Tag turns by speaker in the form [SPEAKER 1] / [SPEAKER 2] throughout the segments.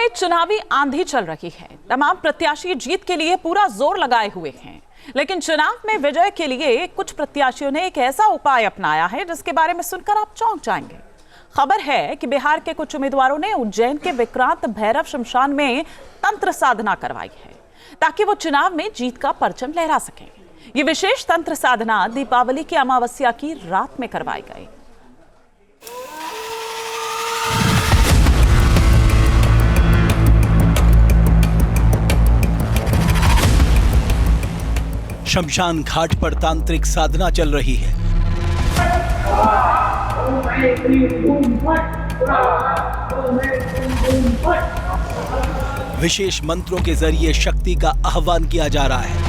[SPEAKER 1] चुनावी आंधी चल रही है। तमाम प्रत्याशी जीत के लिए पूरा जोर लगाए हुए हैं, लेकिन चुनाव में विजय के लिए कुछ प्रत्याशियों ने एक ऐसा उपाय अपनाया है जिसके बारे में सुनकर आप चौंक जाएंगे। खबर है कि बिहार के कुछ उम्मीदवारों ने उज्जैन के विक्रांत भैरव शमशान में तंत्र साधना करवाई है ताकि वो चुनाव में जीत का परचम लहरा सकें। ये विशेष तंत्र साधना दीपावली की अमावस्या की रात में करवाई गई।
[SPEAKER 2] शमशान घाट पर तांत्रिक साधना चल रही है। विशेष मंत्रों के जरिए शक्ति का आह्वान किया जा रहा है।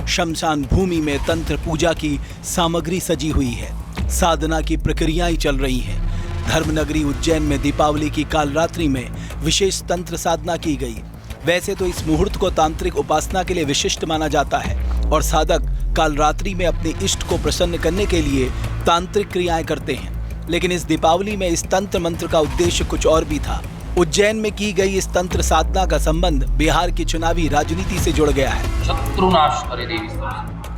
[SPEAKER 2] शमशान भूमि में तंत्र पूजा की सामग्री सजी हुई है। साधना की प्रक्रियाएं चल रही हैं। धर्मनगरी उज्जैन में दीपावली की काल रात्रि में विशेष तंत्र साधना की गई। वैसे तो इस मुहूर्त को तांत्रिक उपासना के लिए विशिष्ट माना जाता है और साधक काल रात्रि में अपने इष्ट को प्रसन्न करने के लिए तांत्रिक क्रियाएं करते हैं, लेकिन इस दीपावली में इस तंत्र मंत्र का उद्देश्य कुछ और भी था। उज्जैन में की गई इस तंत्र साधना का संबंध बिहार की चुनावी राजनीति से जुड़ गया है।
[SPEAKER 3] शत्रुनाश करे देवी।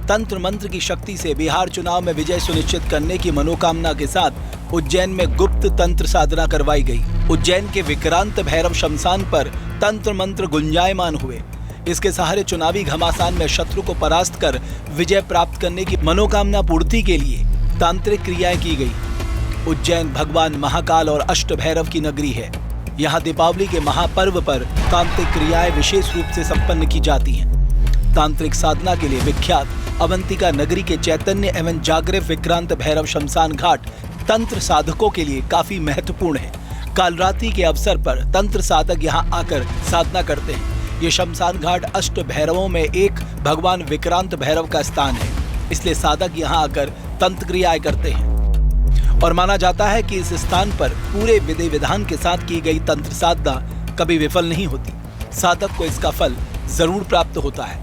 [SPEAKER 2] तंत्र मंत्र की शक्ति से बिहार चुनाव में विजय सुनिश्चित करने की मनोकामना के साथ उज्जैन में गुप्त तंत्र साधना करवाई गई। उज्जैन के विक्रांत भैरव शमशान पर तंत्र मंत्र गुंजायमान हुए। इसके सहारे चुनावी घमासान में शत्रु को परास्त कर विजय प्राप्त करने की मनोकामना पूर्ति के लिए तांत्रिक क्रियाएं की गई। उज्जैन भगवान महाकाल और अष्ट भैरव की नगरी है। यहाँ दीपावली के महापर्व पर तांत्रिक क्रियाएं विशेष रूप से संपन्न की जाती हैं। तांत्रिक साधना के लिए विख्यात अवंतिका नगरी के चैतन्य एवं जागृत विक्रांत भैरव शमशान घाट तंत्र साधकों के लिए काफी महत्वपूर्ण है। कालरात्रि के अवसर पर तंत्र साधक यहाँ आकर साधना करते हैं। ये शमशान घाट अष्ट भैरवों में एक भगवान विक्रांत भैरव का स्थान है, इसलिए साधक यहाँ आकर तंत्र क्रियाएं करते हैं और माना जाता है कि इस स्थान पर पूरे विधि विधान के साथ की गई तंत्र साधना कभी विफल नहीं होती। साधक को इसका फल जरूर प्राप्त होता है।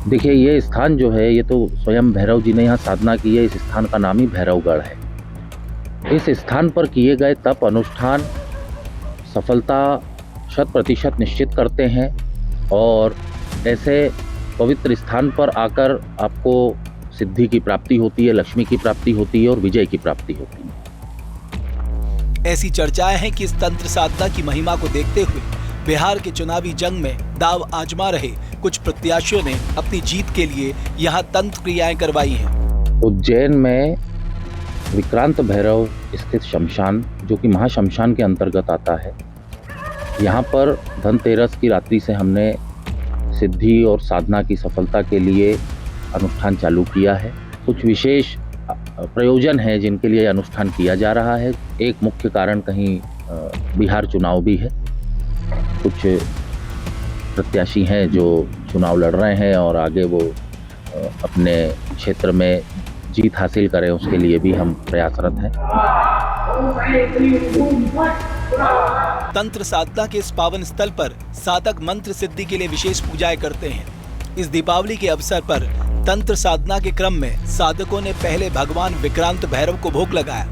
[SPEAKER 4] देखिए, ये स्थान जो है ये तो स्वयं भैरव जी ने यहाँ साधना की है। इस स्थान का नाम ही भैरवगढ़ है। इस स्थान पर किए गए तप अनुष्ठान सफलता 100% निश्चित करते हैं और ऐसे पवित्र स्थान पर आकर आपको सिद्धि की प्राप्ति होती है, लक्ष्मी की प्राप्ति होती है और विजय की प्राप्ति होती है।
[SPEAKER 2] ऐसी चर्चाएं हैं कि इस तंत्र साधना की महिमा को देखते हुए बिहार के चुनावी जंग में दाव आजमा रहे कुछ प्रत्याशियों ने अपनी जीत के लिए यहाँ तंत्र क्रियाएं करवाई हैं।
[SPEAKER 4] उज्जैन में विक्रांत भैरव स्थित शमशान, जो कि महाशमशान के अंतर्गत आता है, यहाँ पर धनतेरस की रात्रि से हमने सिद्धि और साधना की सफलता के लिए अनुष्ठान चालू किया है। कुछ विशेष प्रयोजन है जिनके लिए अनुष्ठान किया जा रहा है। एक मुख्य कारण कहीं बिहार चुनाव भी है। कुछ प्रत्याशी हैं जो चुनाव लड़ रहे हैं और आगे वो अपने क्षेत्र में जीत हासिल करें, उसके लिए भी हम प्रयासरत हैं।
[SPEAKER 2] तंत्र साधना के इस पावन स्थल पर साधक मंत्र सिद्धि के लिए विशेष पूजाएं करते हैं। इस दीपावली के अवसर पर तंत्र साधना के क्रम में साधकों ने पहले भगवान विक्रांत भैरव को भोग लगाया,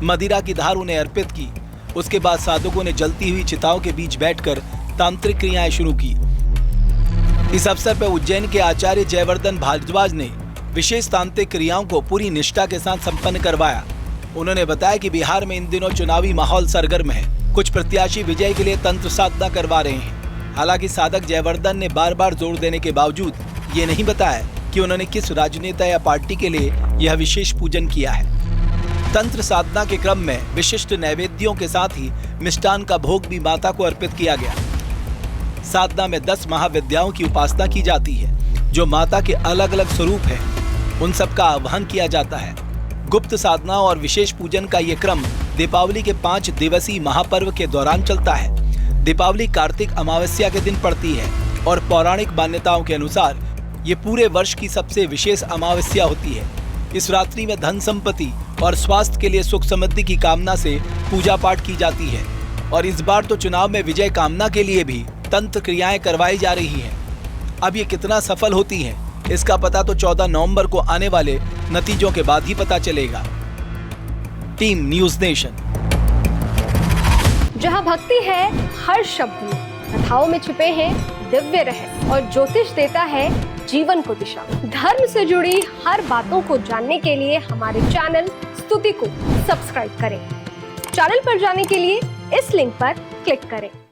[SPEAKER 2] मदिरा की धार उन्हें अर्पित की। उसके बाद साधकों ने जलती हुई चिताओं के बीच बैठकर तांत्रिक क्रियाएं शुरू की। इस अवसर पर उज्जैन के आचार्य जयवर्धन भारद्वाज ने विशेष तांत्रिक क्रियाओं को पूरी निष्ठा के साथ संपन्न करवाया। उन्होंने बताया कि बिहार में इन दिनों चुनावी माहौल सरगर्म है। कुछ प्रत्याशी विजय के लिए तंत्र साधना करवा रहे हैं। हालांकि साधक जयवर्धन ने बार बार जोर देने के बावजूद ये नहीं बताया कि उन्होंने किस राजनेता या पार्टी के लिए यह विशेष पूजन किया है। तंत्र साधना के क्रम में विशिष्ट नैवेद्यों के साथ ही मिष्टान का भोग भी माता को अर्पित किया गया। साधना में 10 महाविद्याओं की उपासना की जाती है, जो माता के अलग अलग स्वरूप हैं। उन सब का आह्वान किया जाता है। गुप्त साधना और विशेष पूजन का ये क्रम दीपावली के 5 दिवसीय महापर्व के दौरान चलता है। दीपावली कार्तिक अमावस्या के दिन पड़ती है और पौराणिक मान्यताओं के अनुसार ये पूरे वर्ष की सबसे विशेष अमावस्या होती है। इस रात्रि में धन संपत्ति और स्वास्थ्य के लिए सुख समृद्धि की कामना से पूजा पाठ की जाती है और इस बार तो चुनाव में विजय कामना के लिए भी तंत्र क्रियाएं करवाई जा रही हैं। अब ये कितना सफल होती हैं, इसका पता तो 14 नवंबर को आने वाले नतीजों के बाद ही पता चलेगा। Team news nation.
[SPEAKER 3] जहां भक्ति है हर शब्द में, कथाओं में छुपे हैं दिव्य रहस्य और ज्योतिष देता है जीवन को दिशा। धर्म से जुड़ी हर बातों को जानने के लिए हमारे चैनल स्तुति को सब्सक्राइब करें। चैनल पर जाने के लिए इस लिंक पर क्लिक करें।